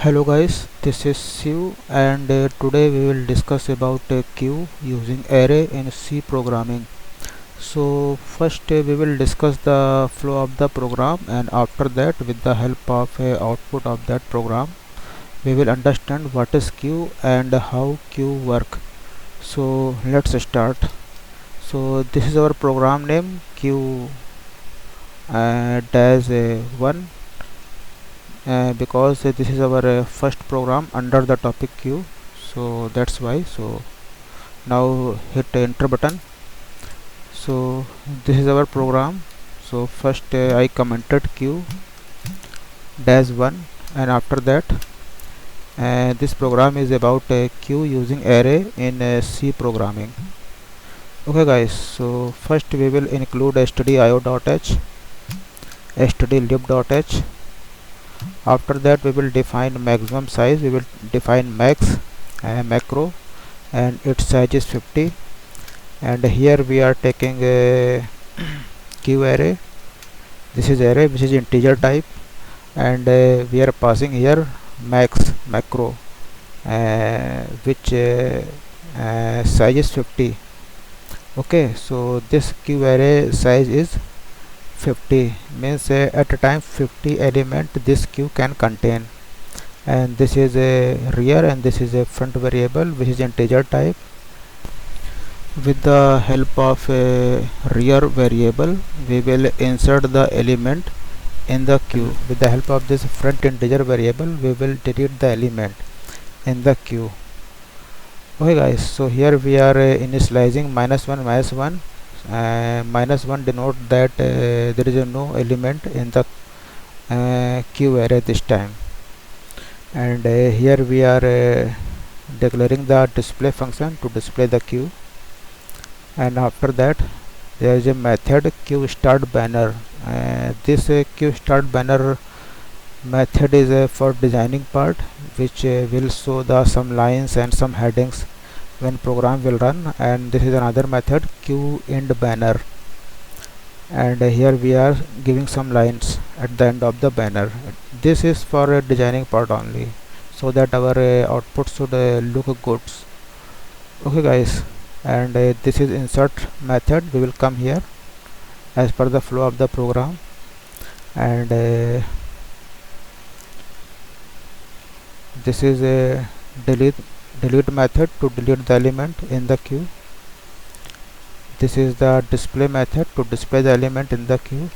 Hello guys, this is Siu and today we will discuss about queue using array in C programming. So first we will discuss the flow of the program, and after that with the help of output of that program we will understand what is queue and how queue work. So let's start. So this is our program name queue dash 1, because this is our first program under the topic queue, so that's why. So now hit enter button. So this is our program. So first I commented queue dash 1, and after that this program is about queue using array in C programming. Okay guys, so first we will include stdio.h, stdlib.h. After that we will define maximum size. We will define max macro, and its size is 50. And here we are taking a queue array. This is array which is integer type, and we are passing here max macro, which size is 50. Okay, so this queue array size is 50, means at a time 50 element this queue can contain. And this is a rear, and this is a front variable which is integer type. With the help of a rear variable we will insert the element in the queue. With the help of this front integer variable we will delete the element in the queue. Okay guys, so here we are initializing -1 -1 denote that there is no element in the queue array this time. And here we are declaring the display function to display the queue. And after that there is a method queue start banner. This queue start banner method is for designing part, which will show the some lines and some headings when program will run. And this is another method queue end banner, and here we are giving some lines at the end of the banner. This is for designing part only, so that our output should look good. Okay guys, and this is insert method. We will come here as per the flow of the program, and this is a delete method to delete the element in the queue. This is the display method to display the element in the queue.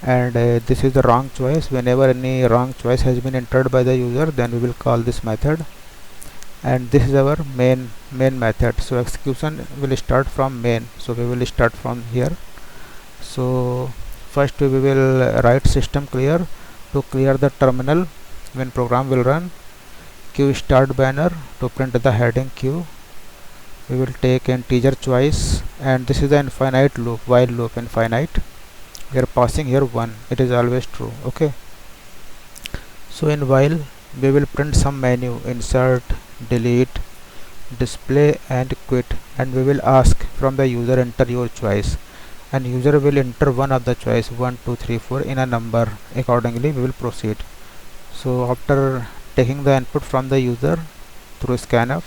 And this is the wrong choice. Whenever any wrong choice has been entered by the user, then we will call this method. And this is our main method. So execution will start from main, so we will start from here. So first we will write system clear to clear the terminal when program will run. Queue start banner to print the heading queue. We will take integer choice, and this is the infinite loop, while loop infinite. We are passing here 1, it is always true. Okay, so in while we will print some menu: insert, delete, display and quit. And we will ask from the user enter your choice, and user will enter one of the choice 1 2 3 4 in a number. Accordingly we will proceed. So after taking the input from the user through scanf,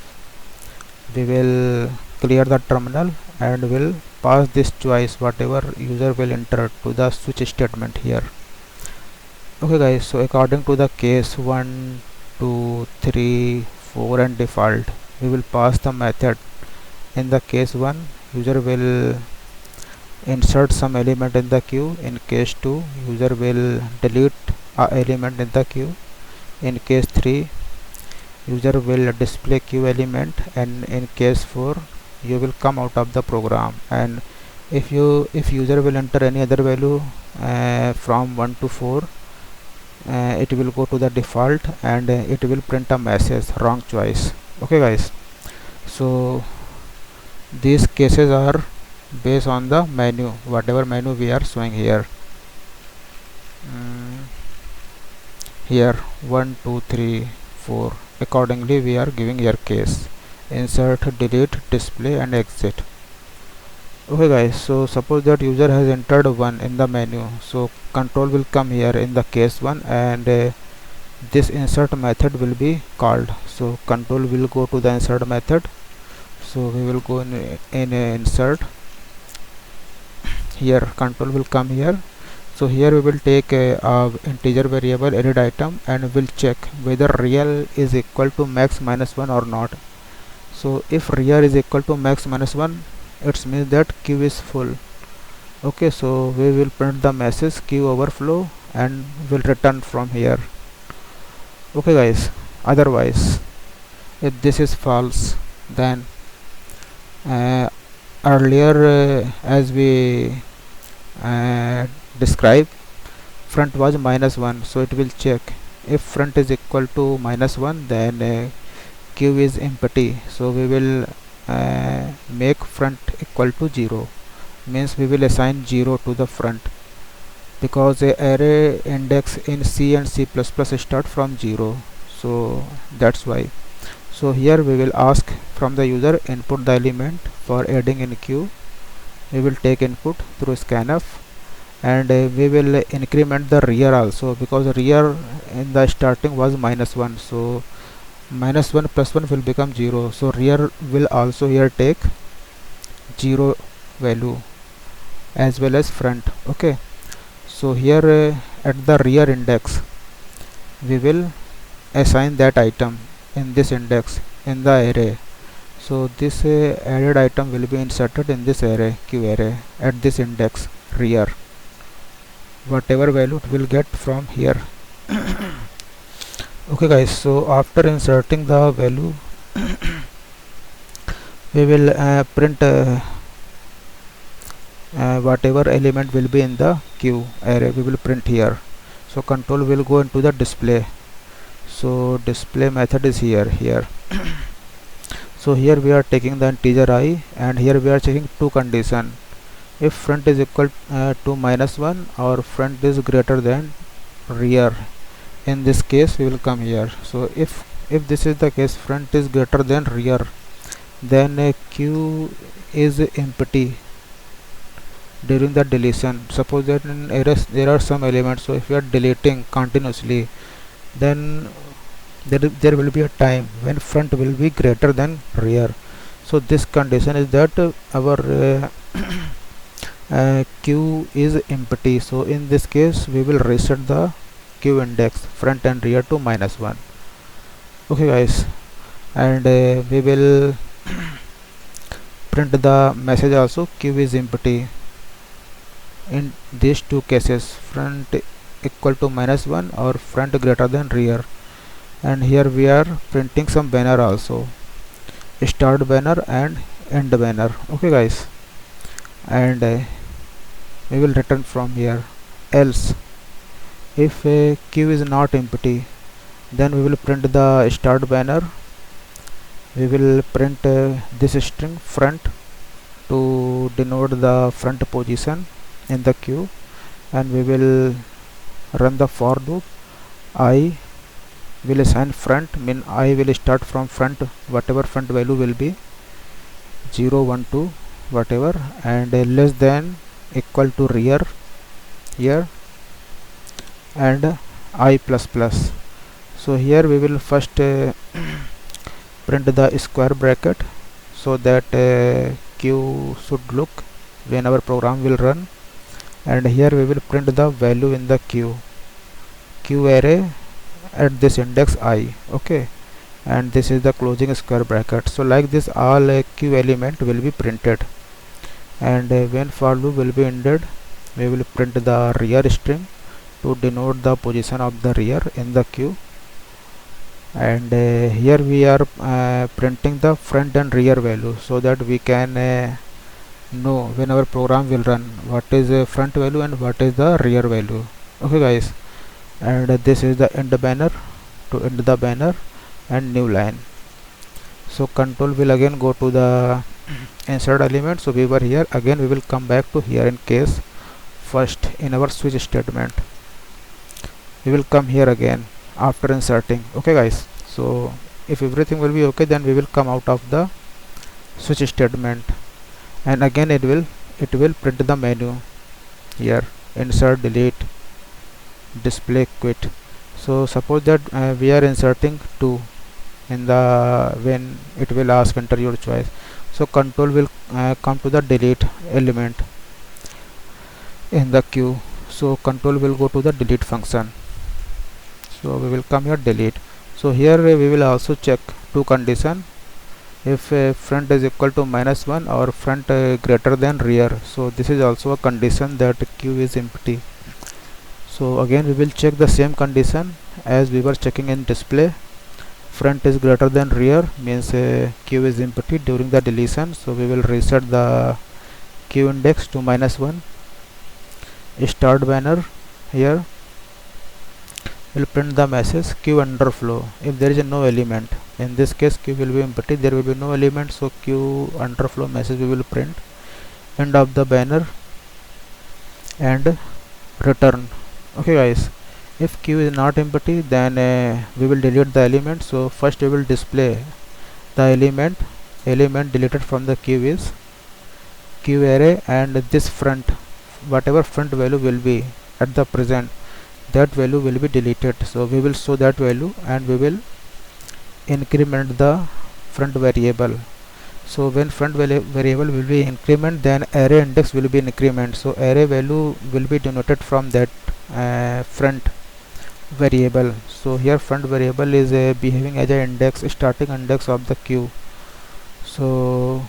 we will clear the terminal and will pass this choice whatever user will enter to the switch statement here. Okay guys, so according to the case 1 2 3 4 and default, we will pass the method. In the case 1, user will insert some element in the queue. In case 2, user will delete a element in the queue. In case 3, user will display queue element, and in case 4 you will come out of the program. And if user will enter any other value from 1 to 4, it will go to the default, and it will print a message wrong choice. Okay guys, so these cases are based on the menu, whatever menu we are showing here. Here 1 2 3 4, accordingly we are giving here case: insert, delete, display and exit. Okay guys, so suppose that user has entered 1 in the menu, so control will come here in the case 1, and this insert method will be called. So control will go to the insert method. So we will go in insert. Here control will come here. So here we will take a integer variable arrayed item and will check whether real is equal to max minus 1 or not. So if real is equal to max minus 1, it means that queue is full. Okay, so we will print the message queue overflow and will return from here. Okay guys, otherwise if this is false, then earlier as we describe, front was minus 1, so it will check if front is equal to minus 1, then queue is empty. So we will make front equal to 0, means we will assign 0 to the front, because a array index in C and C++ start from 0, so that's why. So here we will ask from the user input the element for adding in queue. We will take input through scanf, and we will increment the rear also, because rear in the starting was minus 1, so minus 1 plus 1 will become 0, so rear will also here take 0 value as well as front. Okay, so here at the rear index we will assign that item in this index in the array. So this added item will be inserted in this array, queue array, at this index rear. Whatever value it will get from here. Okay guys, so after inserting the value we will print whatever element will be in the queue array, we will print here. So control will go into the display. So display method is here. So here we are taking the integer I, and here we are checking two condition: if front is equal to minus 1 or front is greater than rear. In this case we will come here. So if this is the case, front is greater than rear, then queue is empty during the deletion. Suppose that in arrays there are some elements, so if we are deleting continuously, then there will be a time when front will be greater than rear. So this condition is that our queue is empty. So in this case we will reset the queue index front and rear to minus 1. Okay guys, and we will print the message also, queue is empty in these two cases, front equal to minus 1 or front greater than rear. And here we are printing some banner also, start banner and end banner. Okay guys, and we will return from here. Else if a queue is not empty, then we will print the start banner. We will print this string front to denote the front position in the queue, and we will run the for loop. I will assign front, mean I will start from front, whatever front value will be 0 1 2 whatever, and less than equal to rear here, and I plus plus. So here we will first print the square bracket, so that queue should look when our program will run. And here we will print the value in the queue array at this index I. Okay, and this is the closing square bracket. So like this all queue element will be printed, and when for loop will be ended, we will print the rear string to denote the position of the rear in the queue. And here we are printing the front and rear value, so that we can know when our program will run what is the front value and what is the rear value. Okay guys, and this is the end banner to end the banner and new line. So control will again go to the insert element. So we were here, again we will come back to here in case first in our switch statement. We will come here again after inserting. Okay guys, so if everything will be okay, then we will come out of the switch statement, and again it will print the menu here: insert, delete, display, quit. So suppose that we are inserting 2 in the when it will ask enter your choice, so control will come to the delete element in the queue. So control will go to the delete function, so we will come here delete. So here we will also check two condition, if front is equal to -1 or front greater than rear. So this is also a condition that queue is empty. So again we will check the same condition as we were checking in display. Front is greater than rear means queue is empty during the deletion. So we will reset the queue index to -1. Start banner, here will print the message queue underflow if there is no element. In this case queue will be empty, there will be no element, so queue underflow message we will print. End of the banner and return. Okay guys, if queue is not empty, then we will delete the element. So first we will display the element deleted from the queue is queue array, and this front, whatever front value will be at the present, that value will be deleted. So we will show that value and we will increment the front variable. So when front variable will be increment, then array index will be increment. So array value will be denoted from that front variable. So here front variable is behaving as an index, starting index of the queue. So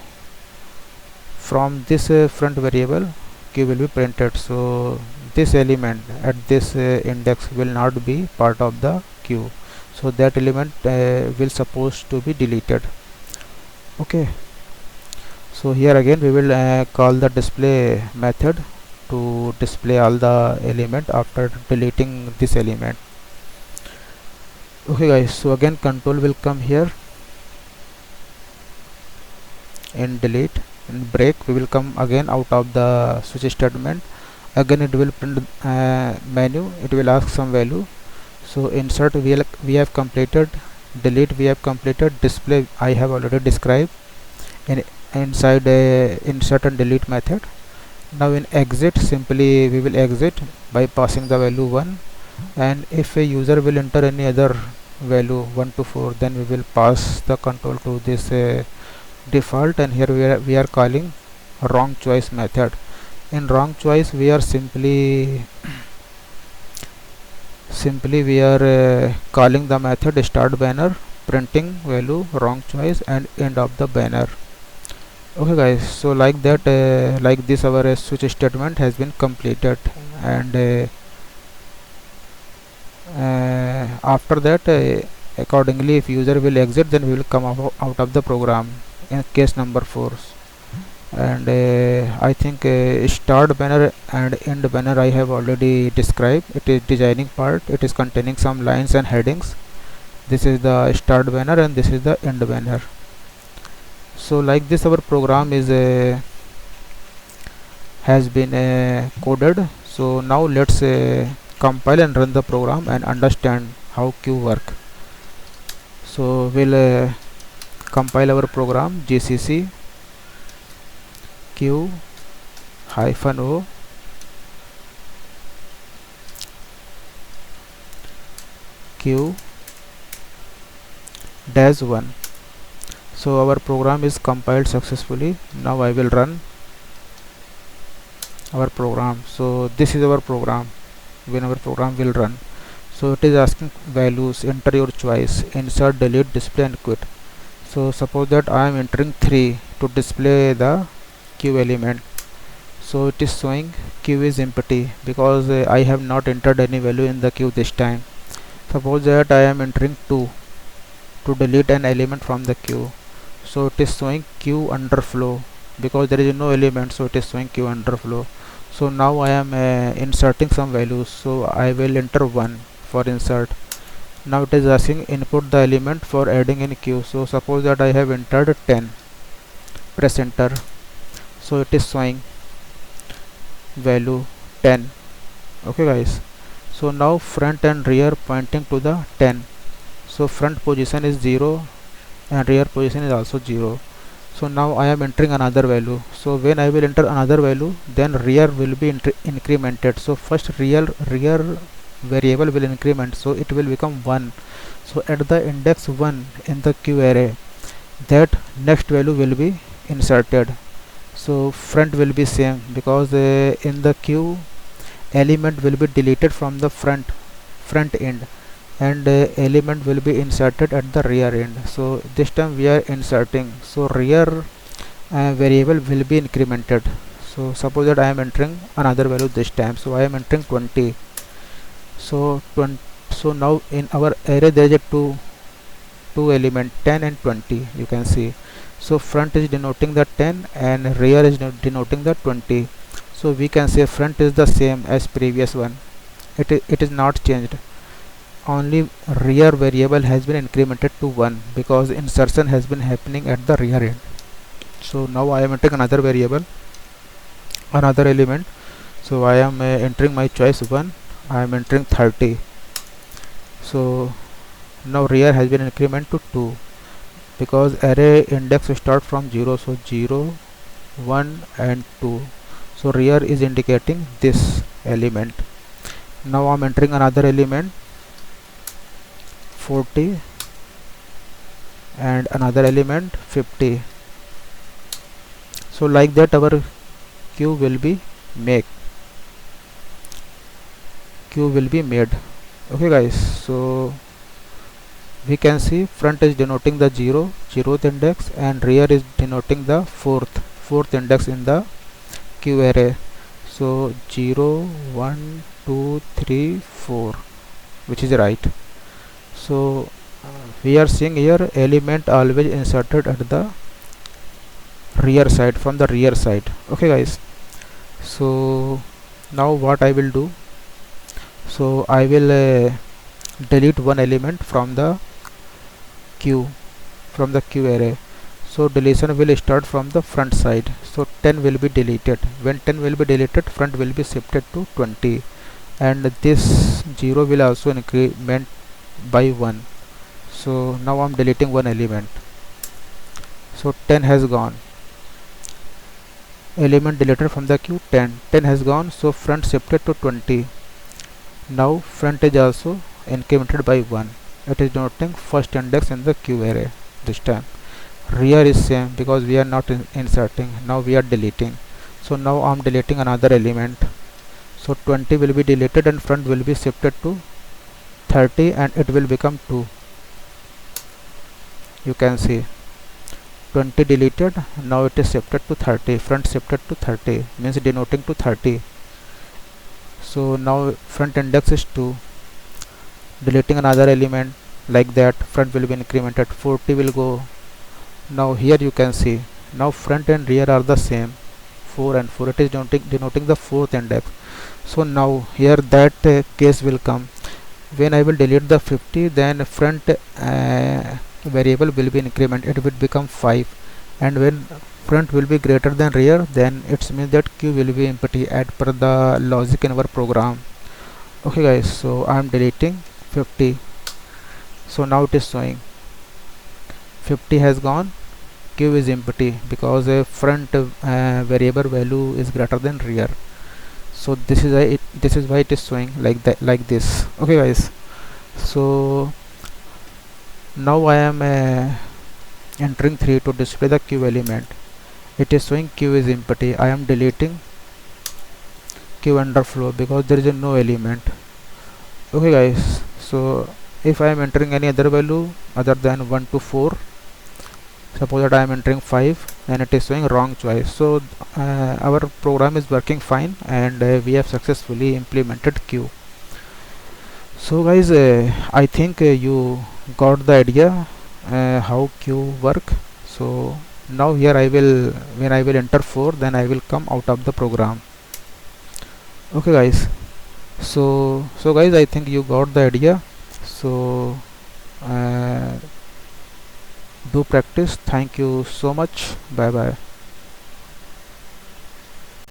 from this front variable queue will be printed. So this element at this index will not be part of the queue, so that element will supposed to be deleted. Okay, so here again we will call the display method to display all the element after deleting this element. Okay guys, so again control will come here in delete. In break we will come again out of the switch statement. Again it will print menu, it will ask some value. So insert we have completed, delete we have completed, display I have already described in inside insert and delete method. Now in exit, simply we will exit by passing the value 1, and if a user will enter any other value 1 to 4, then we will pass the control to this default. And here we are calling wrong choice method. In wrong choice we are simply we are calling the method start banner, printing value wrong choice and end of the banner. Okay guys, so like that like this our switch statement has been completed, and after that accordingly if user will exit, then we will come out of the program in case number 4. And I think start banner and end banner I have already described. It is designing part, it is containing some lines and headings. This is the start banner and this is the end banner. So like this our program is has been coded. So now let's compile and run the program and understand how queue work. So we'll compile our program, gcc queue -o queue -1. So our program is compiled successfully. Now I will run our program. So this is our program when our program will run. So it is asking values, enter your choice, insert, delete, display and quit. So suppose that I am entering 3 to display the queue element. So it is showing queue is empty because I have not entered any value in the queue this time. Suppose that I am entering 2 to delete an element from the queue. So it is showing queue underflow because there is no element, so it is showing queue underflow. So now I am inserting some values, so I will enter 1 for insert. Now it is asking input the element for adding in queue. So suppose that I have entered 10, press enter. So it is showing value 10. Okay guys, so now front and rear pointing to the 10. So front position is 0 and rear position is also 0. So now I am entering another value. So when I will enter another value, then rear will be incremented. So first rear variable will increment, so it will become 1. So at the index 1 in the queue array, that next value will be inserted. So front will be same, because in the queue element will be deleted from the front end, and element will be inserted at the rear end. So this time we are inserting, so rear variable will be incremented. So suppose that I am entering another value this time, so I am entering 20. So so now in our array there is a two element, 10 and 20, you can see. So front is denoting the 10 and rear is denoting the 20. So we can say front is the same as previous one, it is not changed, only rear variable has been incremented to 1 because insertion has been happening at the rear end. So now I am entering another variable, another element. So I am entering my choice 1, I am entering 30. So now rear has been incremented to 2 because array index start from 0, so 0, 1 and 2. So rear is indicating this element. Now I'm entering another element 40 and another element 50. So like that our queue will be made. Okay guys, so we can see front is denoting the 0th index and rear is denoting the fourth index in the queue array. So 0, 1, 2, 3, 4, which is right. So we are seeing here element always inserted at the rear side, from the rear side. Okay guys, so now what I will do, so I will delete one element from the queue array. So deletion will start from the front side, so 10 will be deleted. When 10 will be deleted, front will be shifted to 20, and this 0 will also increment by 1. So now I'm deleting one element, so 10 has gone, element deleted from the queue 10 has gone, so front shifted to 20. Now front is also incremented by 1, it is denoting first index in the queue array. This time rear is same because we are not inserting, now we are deleting. So now I'm deleting another element, so 20 will be deleted and front will be shifted to 30 and it will become 2. You can see 20 deleted, now it is shifted to 30, front shifted to 30 means denoting to 30. So now front index is 2, deleting another element, like that front will be incremented, 40 will go. Now here you can see, now front and rear are the same, 4 and 4, it is denoting the fourth index. So now here that case will come, when I will delete the 50, then front variable will be incremented, it will become 5, and when front will be greater than rear, then it means that queue will be empty as per the logic in our program. Okay guys, so I am deleting 50. So now it is showing 50 has gone, queue is empty because a front variable value is greater than rear. So this is why it is showing like that, like this. Okay guys, so now I am entering 3 to display the queue element, it is showing queue is empty. I am deleting queue underflow because there is no element. Okay guys, so if I am entering any other value other than 1 to 4, suppose that I am entering 5, then it is showing wrong choice. So our program is working fine and we have successfully implemented queue. So guys, I think you got the idea how queue work. So now here I will, when I will enter 4, then I will come out of the program. Okay guys, so guys, I think you got the idea. So do practice. Thank you so much. Bye bye.